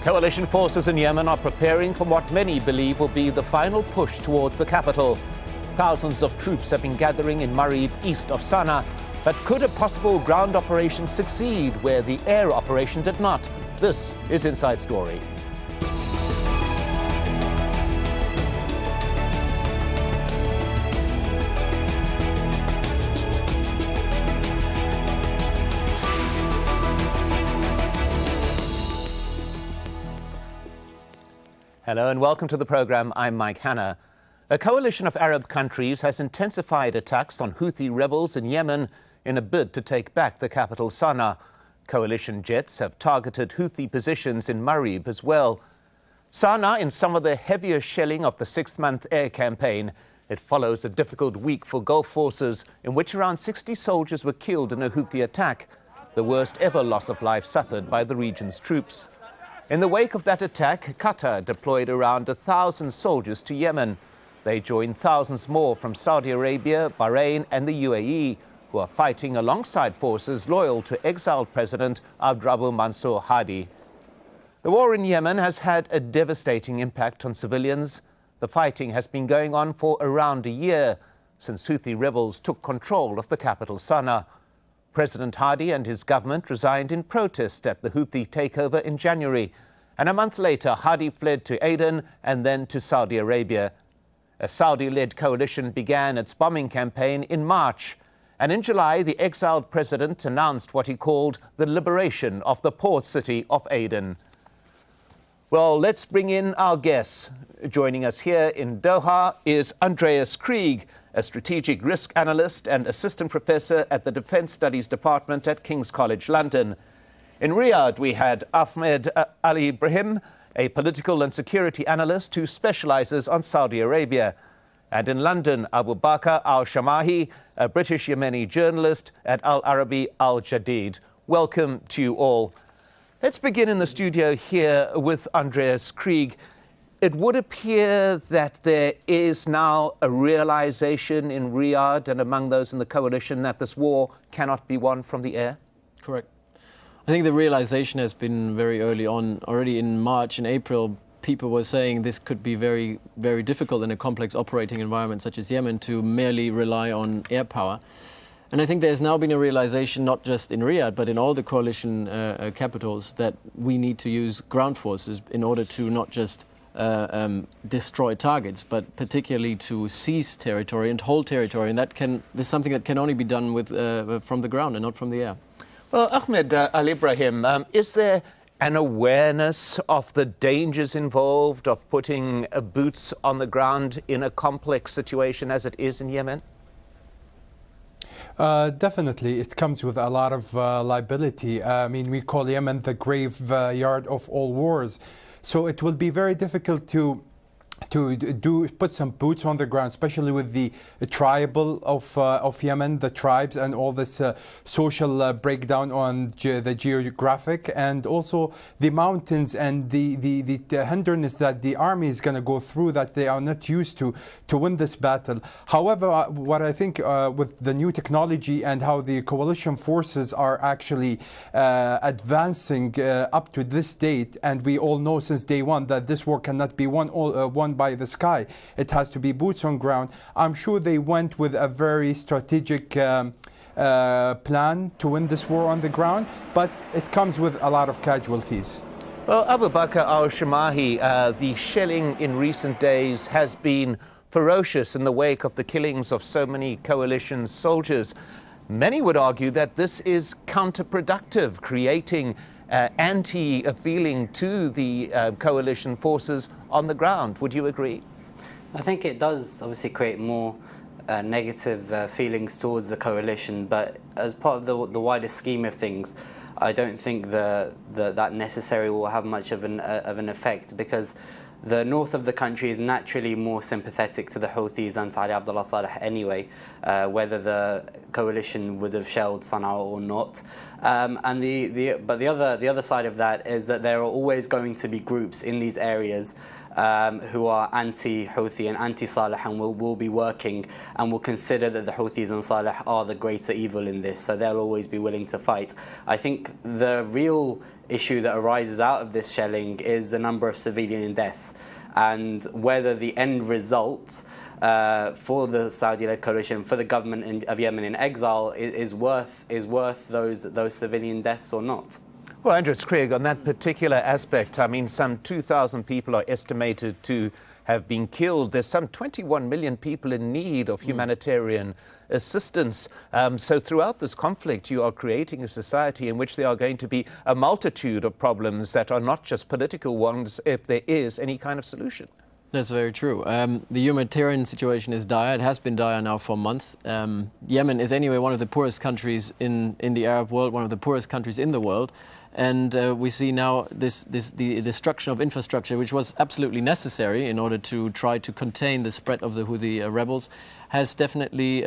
Coalition forces in Yemen are preparing for what many believe will be the final push towards the capital. Thousands of troops have been gathering in Marib, east of Sanaa. But could a possible ground operation succeed where the air operation did not? This is Inside Story. Hello and welcome to the program. I'm Mike Hanna. A coalition of Arab countries has intensified attacks on Houthi rebels in Yemen in a bid to take back the capital Sanaa. Coalition jets have targeted Houthi positions in Marib as well. Sanaa in some of the heavier shelling of the six-month air campaign. It follows a difficult week for Gulf forces in which around 60 soldiers were killed in a Houthi attack, the worst ever loss of life suffered by the region's troops. In the wake of that attack, Qatar deployed around 1,000 soldiers to Yemen. They joined thousands more from Saudi Arabia, Bahrain and the UAE, who are fighting alongside forces loyal to exiled President Abdrabbuh Mansour Hadi. The war in Yemen has had a devastating impact on civilians. The fighting has been going on for around a year, since Houthi rebels took control of the capital Sanaa. President Hadi and his government resigned in protest at the Houthi takeover in January, and a month later Hadi fled to Aden and then to Saudi Arabia. A Saudi-led coalition began its bombing campaign in March, and in July the exiled president announced what he called the liberation of the port city of Aden. Well, let's bring in our guests. Joining us here in Doha is Andreas Krieg, a strategic risk analyst and assistant professor at the Defence Studies Department at King's College London. In Riyadh, we had Ahmed Ali Ibrahim, a political and security analyst who specializes on Saudi Arabia. And in London, Abu Bakr al-Shamahi, a British Yemeni journalist at Al Arabi Al Jadid. Welcome to you all. Let's begin in the studio here with Andreas Krieg. It would appear that there is now a realization in Riyadh and among those in the coalition that this war cannot be won from the air? Correct. I think the realization has been very early on. Already in March and April, people were saying this could be very, very difficult in a complex operating environment such as Yemen to merely rely on air power. And I think there's now been a realization, not just in Riyadh, but in all the coalition capitals, that we need to use ground forces in order to not just destroy targets, but particularly to seize territory and hold territory. And this is something that can only be done with, from the ground and not from the air. Well, Ahmed Ali Ibrahim, is there an awareness of the dangers involved of putting boots on the ground in a complex situation as it is in Yemen? Definitely, it comes with a lot of liability. I mean, we call Yemen the graveyard of all wars. So it will be very difficult to put some boots on the ground, especially with the tribal of Yemen, the tribes, and all this social breakdown on the geographic, and also the mountains and the hindrance that the army is going to go through that they are not used to win this battle. However, what I think with the new technology and how the coalition forces are actually advancing up to this date, and we all know since day one that this war cannot be won by the sky. It has to be boots on ground. I'm sure they went with a very strategic plan to win this war on the ground, but it comes with a lot of casualties. Well, Abu Bakr al-Shamahi, the shelling in recent days has been ferocious in the wake of the killings of so many coalition soldiers. Many would argue that this is counterproductive, creating anti-feeling to the coalition forces on the ground. Would you agree? I think it does obviously create more negative feelings towards the coalition, but as part of the wider scheme of things, I don't think that necessarily will have much of an effect, because the north of the country is naturally more sympathetic to the Houthis and Saudi Abdullah Saleh anyway, whether the coalition would have shelled Sanaa or not. But the other side of that is that there are always going to be groups in these areas who are anti-Houthi and anti-Saleh, and will be working and will consider that the Houthis and Saleh are the greater evil in this, so they'll always be willing to fight. I think the real issue that arises out of this shelling is the number of civilian deaths, and whether the end result for the Saudi-led coalition, for the government of Yemen in exile, is worth those civilian deaths or not. Well, Andreas, Krieg, on that particular aspect, I mean, some 2,000 people are estimated to have been killed. There's some 21 million people in need of humanitarian assistance. So throughout this conflict, you are creating a society in which there are going to be a multitude of problems that are not just political ones, if there is any kind of solution. That's very true. The humanitarian situation is dire. It has been dire now for months. Yemen is anyway one of the poorest countries in the Arab world, one of the poorest countries in the world. And we see now the destruction of infrastructure, which was absolutely necessary in order to try to contain the spread of the Houthi rebels, has definitely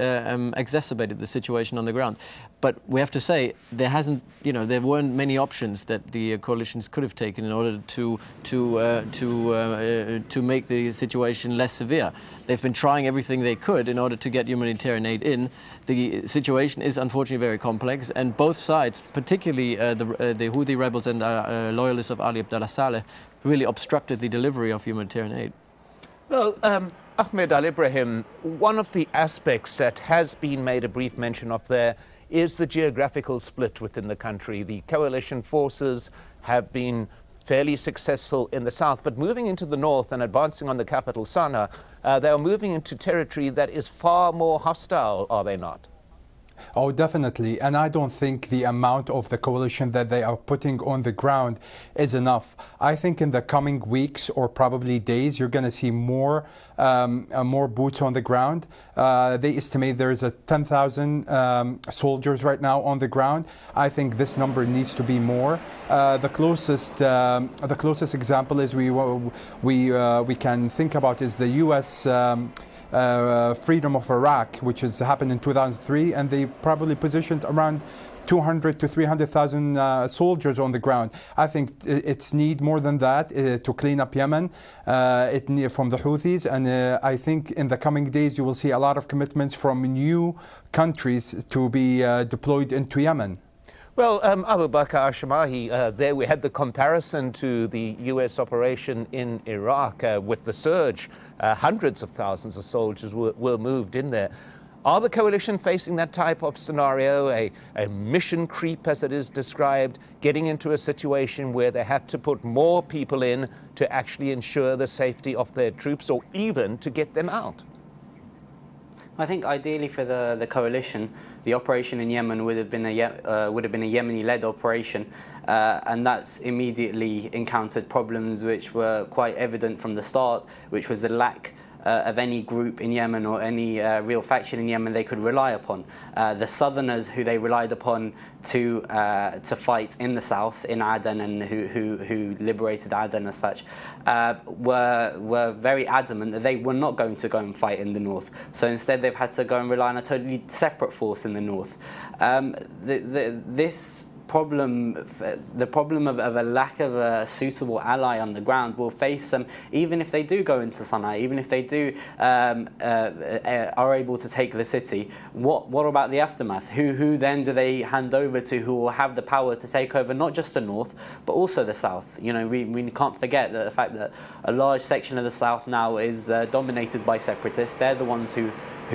exacerbated the situation on the ground. But we have to say there weren't many options that the coalitions could have taken in order to make the situation less severe. They've been trying everything they could in order to get humanitarian aid in. The situation is unfortunately very complex, and both sides, particularly the Houthi rebels and loyalists of Ali Abdullah Saleh, really obstructed the delivery of humanitarian aid. Well, Ahmed Al-Ibrahim, one of the aspects that has been made a brief mention of there is the geographical split within the country. The coalition forces have been fairly successful in the south, but moving into the north and advancing on the capital, Sanaa, they are moving into territory that is far more hostile, are they not? Oh, definitely. And I don't think the amount of the coalition that they are putting on the ground is enough. I think in the coming weeks or probably days, you're going to see more boots on the ground. They estimate there's 10,000 soldiers right now on the ground. I think this number needs to be more. The closest example is we can think about is the U.S. Freedom of Iraq, which has happened in 2003, and they probably positioned around 200 to 300,000 soldiers on the ground. I think it's need more than that to clean up Yemen from the Houthis, and I think in the coming days you will see a lot of commitments from new countries to be deployed into Yemen. Well, Abu Bakr al-Shamahi, there we had the comparison to the U.S. operation in Iraq with the surge. Hundreds of thousands of soldiers were moved in there. Are the coalition facing that type of scenario, a mission creep as it is described, getting into a situation where they have to put more people in to actually ensure the safety of their troops or even to get them out? I think ideally for the coalition, the operation in Yemen would have been a Yemeni-led operation, and that's immediately encountered problems which were quite evident from the start, which was the lack of any group in Yemen or any real faction in Yemen they could rely upon. The southerners who they relied upon to fight in the south, in Aden, and who liberated Aden as such, were very adamant that they were not going to go and fight in the north. So instead they've had to go and rely on a totally separate force in the north. The problem of a lack of a suitable ally on the ground will face them, even if they do go into Sanaa, even if they do are able to take the city. What about the aftermath? Who then do they hand over to, who will have the power to take over not just the north but also the south? You know, we can't forget that the fact that a large section of the south now is dominated by separatists. They're the ones who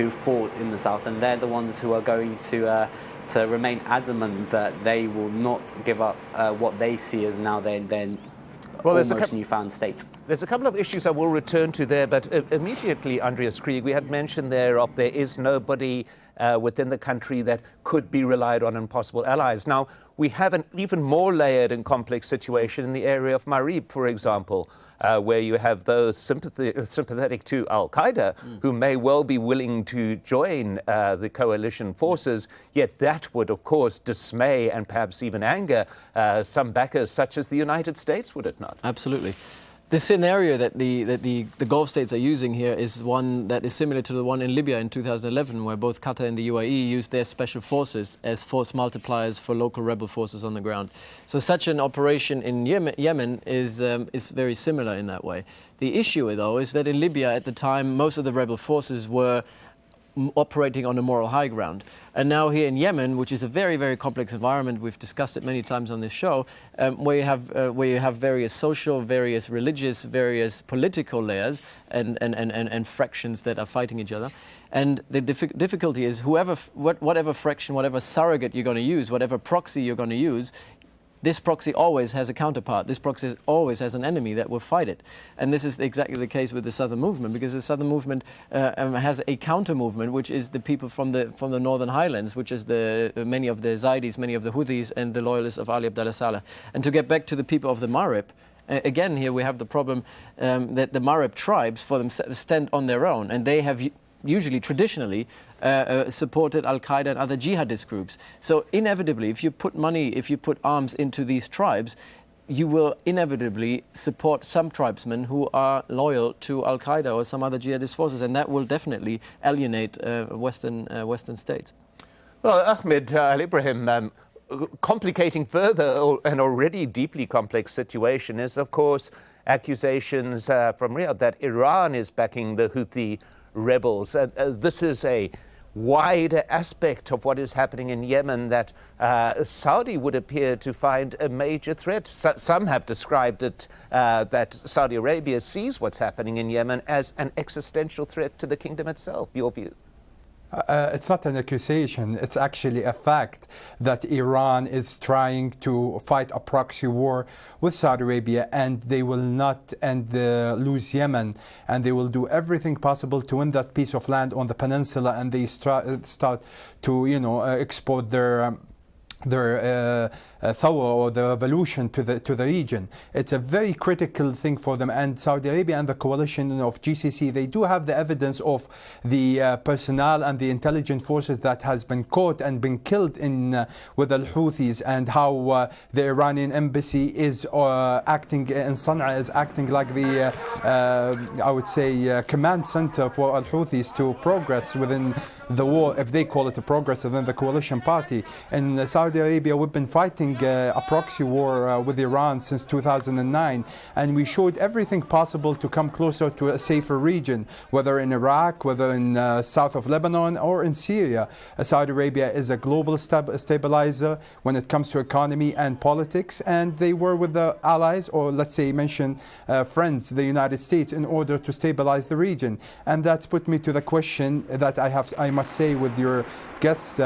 fought in the south, and they're the ones who are going to remain adamant that they will not give up what they see as now their almost newfound state. There's a couple of issues I will return to there, but immediately, Andreas, Krieg, we had mentioned there is nobody within the country that could be relied on and possible allies. Now, we have an even more layered and complex situation in the area of Marib, for example, where you have those sympathetic to Al-Qaeda who may well be willing to join the coalition forces, yet that would, of course, dismay and perhaps even anger some backers such as the United States, would it not? Absolutely. The scenario that the Gulf states are using here is one that is similar to the one in Libya in 2011, where both Qatar and the UAE used their special forces as force multipliers for local rebel forces on the ground. So such an operation in Yemen is very similar in that way. The issue, though, is that in Libya at the time, most of the rebel forces were operating on a moral high ground. And now here in Yemen, which is a very, very complex environment, we've discussed it many times on this show, where you have various social, various religious, various political layers and fractions that are fighting each other. And the difficulty is whatever fraction, whatever surrogate you're going to use, whatever proxy you're going to use, this proxy always has a counterpart. This proxy always has an enemy that will fight it. And this is exactly the case with the Southern Movement, because the Southern Movement has a counter movement, which is the people from the Northern Highlands, which is many of the Zaidis, many of the Houthis, and the loyalists of Ali Abdullah Saleh. And to get back to the people of the Maghreb, again, here we have the problem that the Maghreb tribes for them stand on their own, and they have usually, traditionally, supported Al-Qaeda and other jihadist groups. So inevitably, if you put money, if you put arms into these tribes, you will inevitably support some tribesmen who are loyal to Al-Qaeda or some other jihadist forces, and that will definitely alienate Western states. Well, Ahmed Al-Ibrahim, complicating further an already deeply complex situation is, of course, accusations from Riyadh that Iran is backing the Houthi rebels. This is a wider aspect of what is happening in Yemen that Saudi would appear to find a major threat. Some have described it that Saudi Arabia sees what's happening in Yemen as an existential threat to the kingdom itself. Your view? It's not an accusation, it's actually a fact that Iran is trying to fight a proxy war with Saudi Arabia, and they will not lose Yemen, and they will do everything possible to win that piece of land on the peninsula, and they start to export their thawa or the revolution to the region. It's a very critical thing for them, and Saudi Arabia and the coalition of GCC, they do have the evidence of the personnel and the intelligence forces that has been caught and been killed with the Houthis, and how the Iranian embassy is acting in Sanaa, is acting like the I would say command center for al-Houthis to progress within the war, if they call it a progress within the coalition party. In Saudi Arabia, we've been fighting a proxy war with Iran since 2009, and we showed everything possible to come closer to a safer region, whether in Iraq, whether in south of Lebanon, or in Syria. Saudi Arabia is a global stabilizer when it comes to economy and politics, and they were with the allies, or let's say mention friends, the United States, in order to stabilize the region. And that's put me to the question that I must say with your guests,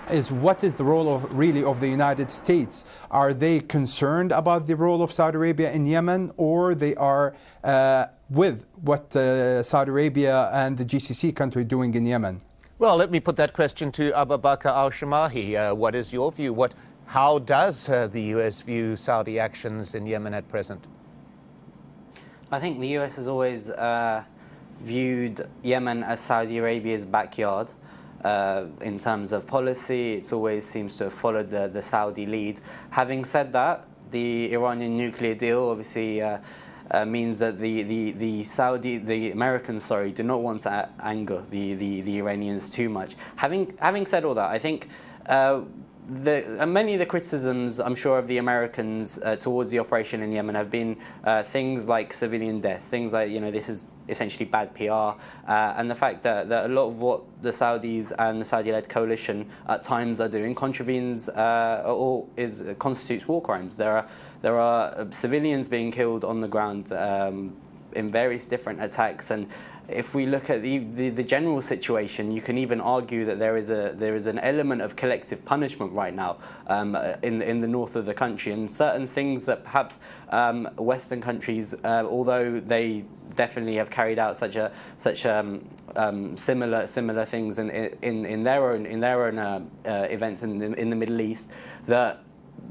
is what is the role of the United States? Are they concerned about the role of Saudi Arabia in Yemen, or they are with what Saudi Arabia and the GCC country doing in Yemen? Well, let me put that question to Abu Bakr al-Shamahi. What is your view? How does the US view Saudi actions in Yemen at present? I think the US has always viewed Yemen as Saudi Arabia's backyard. In terms of policy, it always seems to have followed the Saudi lead. Having said that, the Iranian nuclear deal obviously means that the Americans, do not want to anger the Iranians too much. Having said all that, I think many of the criticisms, I'm sure, of the Americans towards the operation in Yemen have been things like civilian deaths, things like, this is essentially bad PR, and the fact that a lot of what the Saudis and the Saudi-led coalition at times are doing contravenes or constitutes war crimes. There are civilians being killed on the ground in various different attacks, and if we look at the general situation, you can even argue that there is an element of collective punishment right now in the north of the country, and certain things that perhaps Western countries, although they definitely have carried out such similar things in their own events in the Middle East, that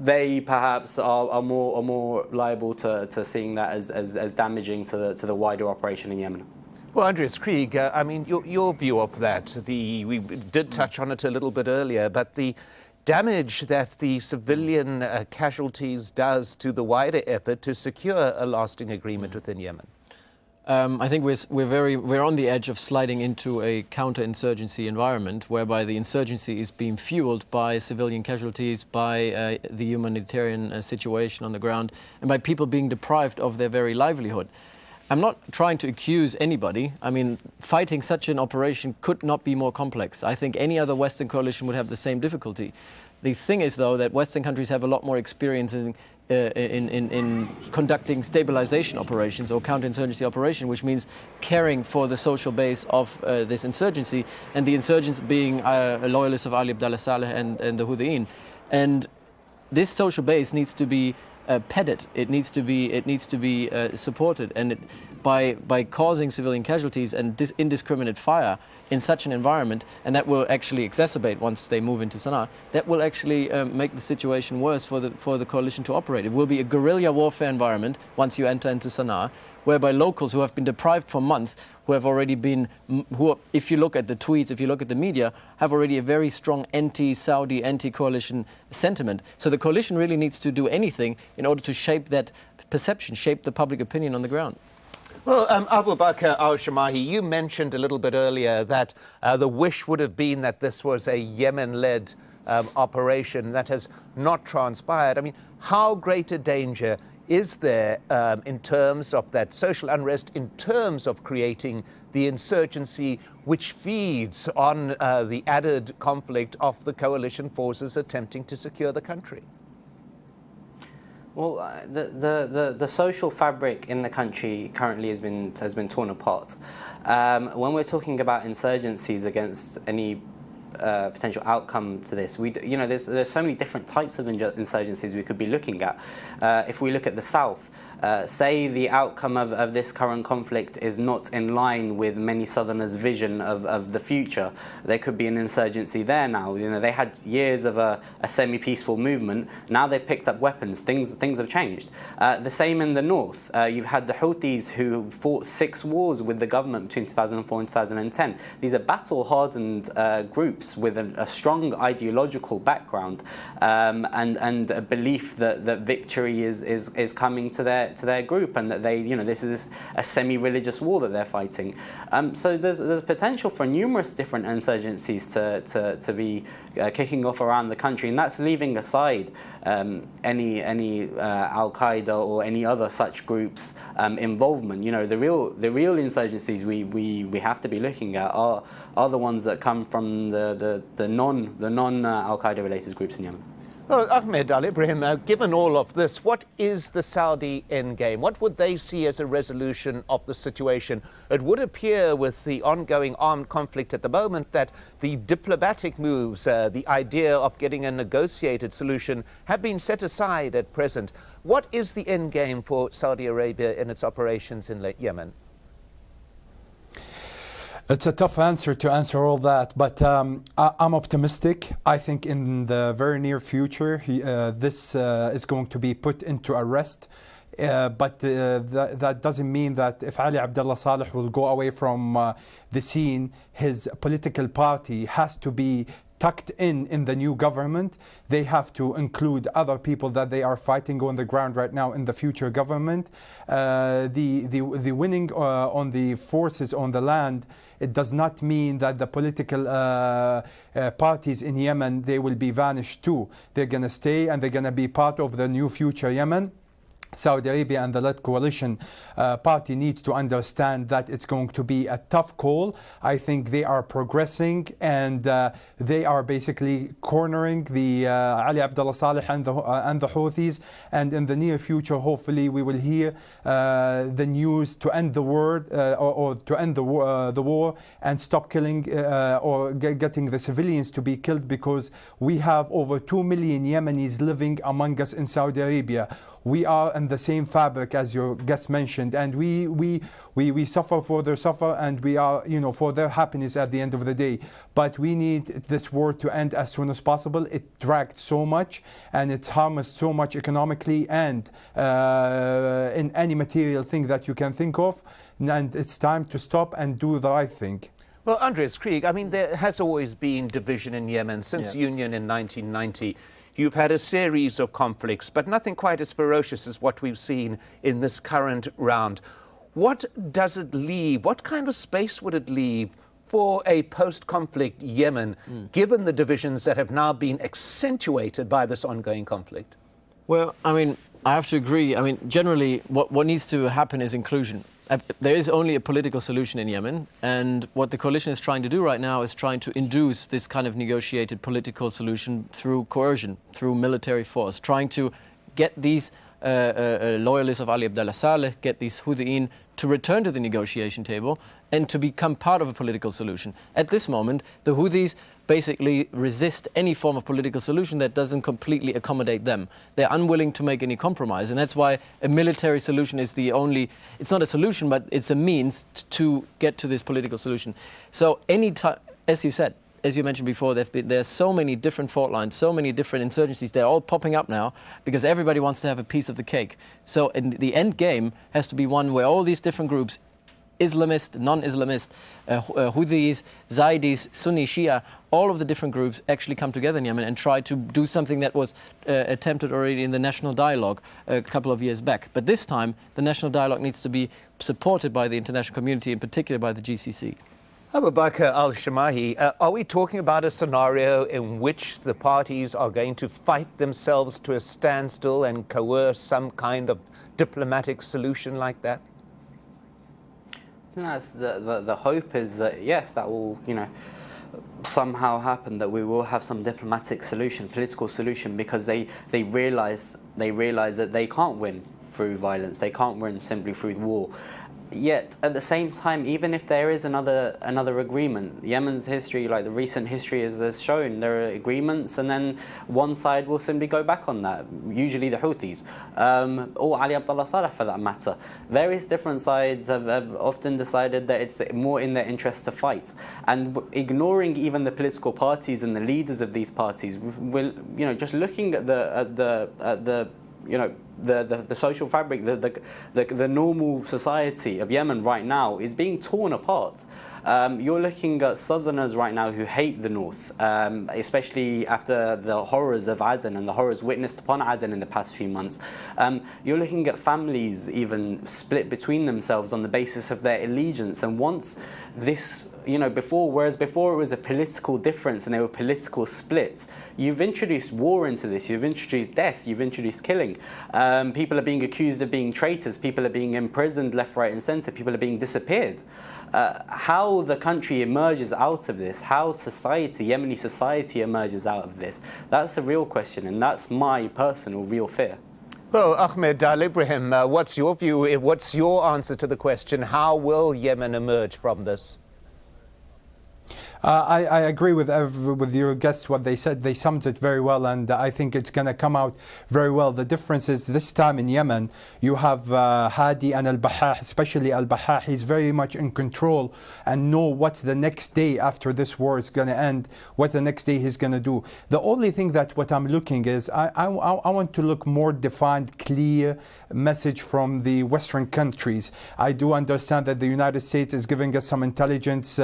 they perhaps are more liable to seeing that as damaging to the wider operation in Yemen. Well, Andreas, Krieg, I mean, your view of that, we did touch on it a little bit earlier, but the damage that the civilian casualties does to the wider effort to secure a lasting agreement within Yemen? I think we're on the edge of sliding into a counter-insurgency environment whereby the insurgency is being fueled by civilian casualties, by the humanitarian situation on the ground, and by people being deprived of their very livelihood. I'm not trying to accuse anybody. I mean, fighting such an operation could not be more complex. I think any other Western coalition would have the same difficulty. The thing is, though, that Western countries have a lot more experience in conducting stabilization operations or counterinsurgency operation, which means caring for the social base of this insurgency, and the insurgents being loyalists of Ali Abdullah Saleh and the Houthiyyin. And this social base needs to be petted. It needs to be supported, and by causing civilian casualties and indiscriminate fire in such an environment, and that will actually exacerbate once they move into Sanaa. That will actually make the situation worse for the coalition to operate. It will be a guerrilla warfare environment once you enter into Sanaa, whereby locals who have been deprived for months, who have already been, if you look at the tweets, if you look at the media, have already a very strong anti-Saudi, anti-coalition sentiment. So the coalition really needs to do anything in order to shape that perception, shape the public opinion on the ground. Well, Abu Bakr al-Shamahi, you mentioned a little bit earlier that the wish would have been that this was a Yemen-led operation. That has not transpired. I mean, how great a danger is there in terms of that social unrest, in terms of creating the insurgency which feeds on the added conflict of the coalition forces attempting to secure the country? Well, the social fabric in the country currently has been torn apart. When we're talking about insurgencies against any potential outcome to this, there's so many different types of insurgencies we could be looking at. If we look at the south, say the outcome of this current conflict is not in line with many Southerners' vision of the future, there could be an insurgency there now. They had years of a semi-peaceful movement. Now they've picked up weapons. Things have changed. The same in the north. You've had the Houthis who fought 6 wars with the government between 2004 and 2010. These are battle-hardened groups with a strong ideological background and a belief that victory is coming to their group, and that this is a semi-religious war that they're fighting. So there's potential for numerous different insurgencies to be kicking off around the country, and that's leaving aside any Al-Qaeda or any other such groups involvement. The real insurgencies we have to be looking at are the ones that come from the non Al-Qaeda related groups in Yemen. Well, Ahmed Al-Ibrahim, given all of this, what is the Saudi endgame? What would they see as a resolution of the situation? It would appear with the ongoing armed conflict at the moment that the diplomatic moves, the idea of getting a negotiated solution, have been set aside at present. What is the endgame for Saudi Arabia in its operations in Yemen? It's a tough answer to answer all that, but I'm optimistic. I think in the very near future, this is going to be put into arrest. But that doesn't mean that if Ali Abdullah Saleh will go away from the scene, his political party has to be tucked in the new government. They have to include other people that they are fighting on the ground right now in the future government. The winning on the forces on the land, it does not mean that the political parties in Yemen, they will be vanished too. They're going to stay and they're going to be part of the new future Yemen. Saudi Arabia and the led coalition party needs to understand that it's going to be a tough call. I think they are progressing, and they are basically cornering the Ali Abdullah Saleh and the Houthis. And in the near future, hopefully, we will hear the news to end the war or to end the war and stop killing or getting the civilians to be killed, because we have over 2 million Yemenis living among us in Saudi Arabia. We are in the same fabric as your guest mentioned, and we suffer for their suffer, and we are, for their happiness at the end of the day. But we need this war to end as soon as possible. It dragged so much, and it's harmed us so much economically and in any material thing that you can think of. And it's time to stop and do the right thing. Well, Andreas, Krieg, I mean, there has always been division in Yemen since union in 1990. You've had a series of conflicts, but nothing quite as ferocious as what we've seen in this current round. What does it leave? What kind of space would it leave for a post-conflict Yemen, given the divisions that have now been accentuated by this ongoing conflict? Well, I mean, I have to agree. I mean, generally, what needs to happen is inclusion. There is only a political solution in Yemen, and what the coalition is trying to do right now is trying to induce this kind of negotiated political solution through coercion, through military force, trying to get these loyalists of Ali Abdullah Saleh, get these Houthiyyin to return to the negotiation table and to become part of a political solution. At this moment, the Houthis basically resist any form of political solution that doesn't completely accommodate them. They're unwilling to make any compromise, and that's why a military solution is the only, it's not a solution, but it's a means to get to this political solution. So any time, as you said, as you mentioned before, there's so many different fault lines, so many different insurgencies. They're all popping up now because everybody wants to have a piece of the cake. So in the end game has to be one where all these different groups, Islamist, non-Islamist, Houthis, Zaidis, Sunni, Shia, all of the different groups actually come together in Yemen and try to do something that was attempted already in the national dialogue a couple of years back. But this time, the national dialogue needs to be supported by the international community, in particular by the GCC. Abu Bakr al-Shamahi, are we talking about a scenario in which the parties are going to fight themselves to a standstill and coerce some kind of diplomatic solution like that? That's the hope is that, yes, that will, somehow happen, that we will have some diplomatic solution, political solution, because they realize that they can't win through violence, they can't win simply through war. Yet at the same time, even if there is another agreement, Yemen's history, like the recent history has shown, there are agreements and then one side will simply go back on that, usually the Houthis, or Ali Abdullah Saleh for that matter. Various different sides have often decided that it's more in their interest to fight, and ignoring even the political parties and the leaders of these parties, just looking at the social fabric, the normal society of Yemen right now is being torn apart. You're looking at southerners right now who hate the north, especially after the horrors of Aden and the horrors witnessed upon Aden in the past few months. You're looking at families even split between themselves on the basis of their allegiance. And once this, whereas before it was a political difference and there were political splits, you've introduced war into this, you've introduced death, you've introduced killing. People are being accused of being traitors, people are being imprisoned left, right and centre, people are being disappeared. How the country emerges out of this, how Yemeni society emerges out of this, that's the real question, and that's my personal real fear. Well, Ahmed Al-Ibrahim, what's your view? What's your answer to the question? How will Yemen emerge from this? I agree with your guests, what they said. They summed it very well, and I think it's going to come out very well. The difference is this time in Yemen, you have Hadi and Al-Bahah, especially Al-Bahah. He's very much in control and know what's the next day after this war is going to end, what the next day he's going to do. The only thing that what I'm looking is, I want to look more defined, clear message from the Western countries. I do understand that the United States is giving us some intelligence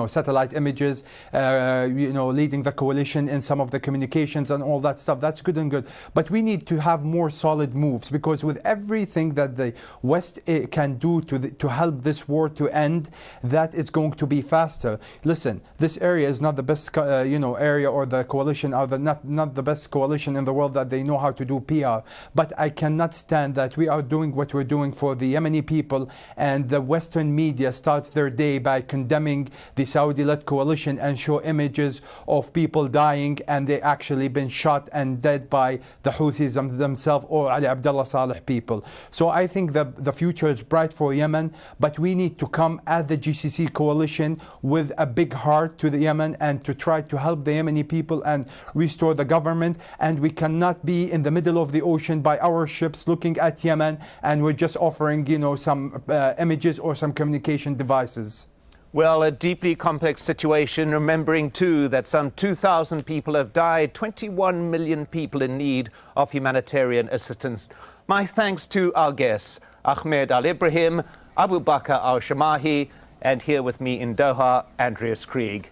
satellite images, leading the coalition in some of the communications and all that stuff. That's good and good. But we need to have more solid moves, because with everything that the West can do to help this war to end, that is going to be faster. Listen, this area is not the best, area, or the coalition are not the best coalition in the world that they know how to do PR. But I cannot stand that we are doing what we're doing for the Yemeni people, and the Western media starts their day by condemning the Saudi-led coalition and show images of people dying, and they actually been shot and dead by the Houthis themselves or Ali Abdullah Saleh people. So I think the future is bright for Yemen, but we need to come as the GCC coalition with a big heart to the Yemen and to try to help the Yemeni people and restore the government. And we cannot be in the middle of the ocean by our ships looking at Yemen and we're just offering some images or some communication devices. Well, a deeply complex situation, remembering too that some 2,000 people have died, 21 million people in need of humanitarian assistance. My thanks to our guests, Ahmed Al-Ibrahim, Abu Bakr Al-Shamahi, And here with me in Doha, Andreas Krieg.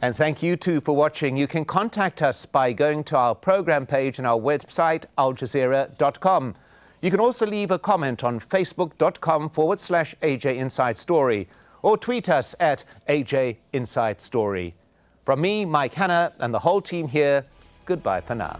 And thank you too for watching. You can contact us by going to our program page on our website, aljazeera.com. You can also leave a comment on facebook.com/AJ Inside Story or tweet us at AJ Inside Story. From me, Mike Hanna, and the whole team here, goodbye for now.